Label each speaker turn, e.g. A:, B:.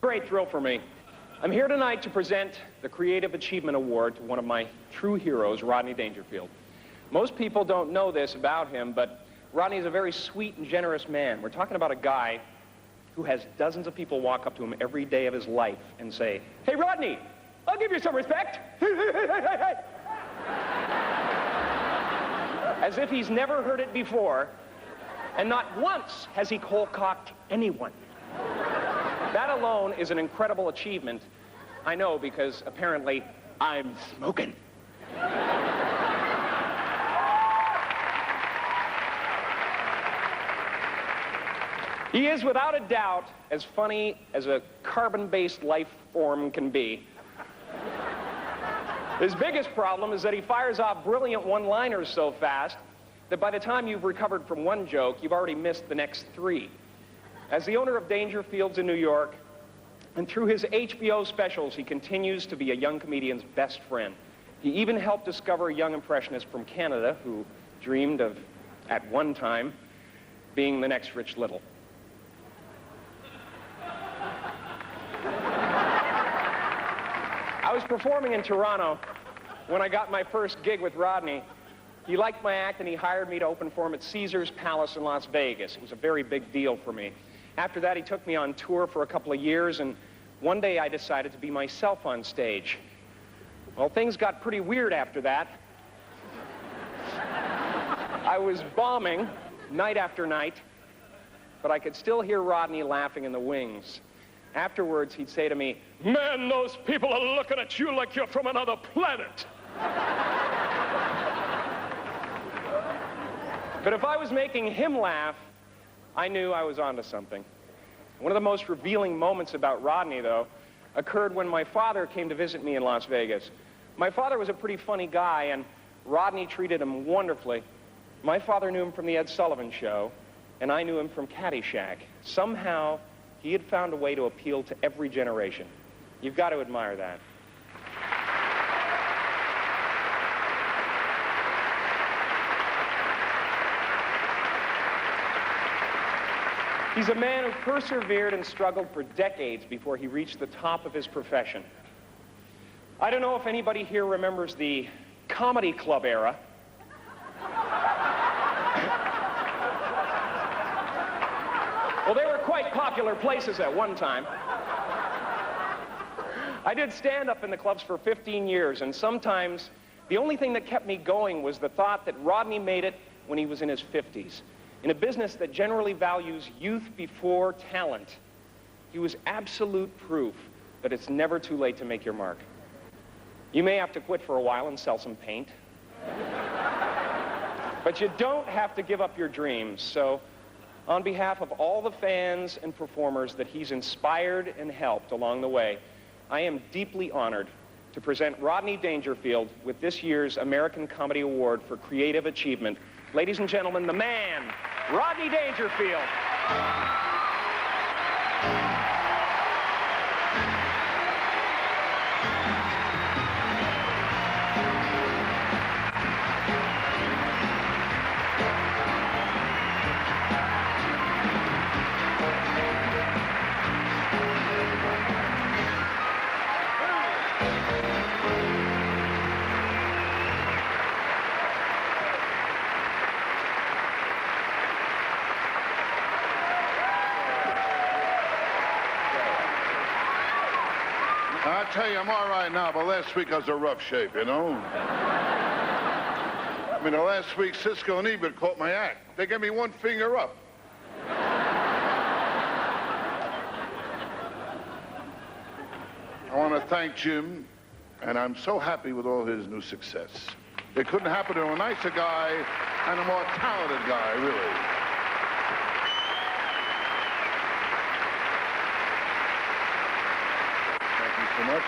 A: Great thrill for me. I'm here tonight to present the Creative Achievement Award to one of my true heroes, Rodney Dangerfield. Most people don't know this about him, but Rodney is a very sweet and generous man. We're talking about a guy who has dozens of people walk up to him every day of his life and say, "Hey, Rodney, I'll give you some respect." As if he's never heard it before, and not once has he cold-cocked anyone. That alone is an incredible achievement. I know, because apparently I'm smoking. He is, without a doubt, as funny as a carbon-based life form can be. His biggest problem is that he fires off brilliant one-liners so fast that by the time you've recovered from one joke, you've already missed the next three. As the owner of Dangerfield's in New York, and through his HBO specials, he continues to be a young comedian's best friend. He even helped discover a young impressionist from Canada who dreamed of, at one time, being the next Rich Little. I was performing in Toronto when I got my first gig with Rodney. He liked my act and he hired me to open for him at Caesar's Palace in Las Vegas. It was a very big deal for me. After that, he took me on tour for a couple of years, and one day I decided to be myself on stage. Well, things got pretty weird after that. I was bombing night after night, but I could still hear Rodney laughing in the wings. Afterwards, he'd say to me, "Man, those people are looking at you like you're from another planet." But if I was making him laugh, I knew I was onto something. One of the most revealing moments about Rodney, though, occurred when my father came to visit me in Las Vegas. My father was a pretty funny guy, and Rodney treated him wonderfully. My father knew him from the Ed Sullivan Show, and I knew him from Caddyshack. Somehow, he had found a way to appeal to every generation. You've got to admire that. He's a man who persevered and struggled for decades before he reached the top of his profession. I don't know if anybody here remembers the comedy club era. Well, they were quite popular places at one time. I did stand-up in the clubs for 15 years, and sometimes the only thing that kept me going was the thought that Rodney made it when he was in his 50s. In a business that generally values youth before talent, he was absolute proof that it's never too late to make your mark. You may have to quit for a while and sell some paint, but you don't have to give up your dreams. So, on behalf of all the fans and performers that he's inspired and helped along the way, I am deeply honored to present Rodney Dangerfield with this year's American Comedy Award for Creative Achievement. Ladies and gentlemen, the man, Rodney Dangerfield.
B: I tell you, I'm all right now, but last week I was in rough shape, you know? I mean, the last week, Cisco and Ebert caught my act. They gave me one finger up. I want to thank Jim, and I'm so happy with all his new success. It couldn't happen to a nicer guy and a more talented guy, really. So much.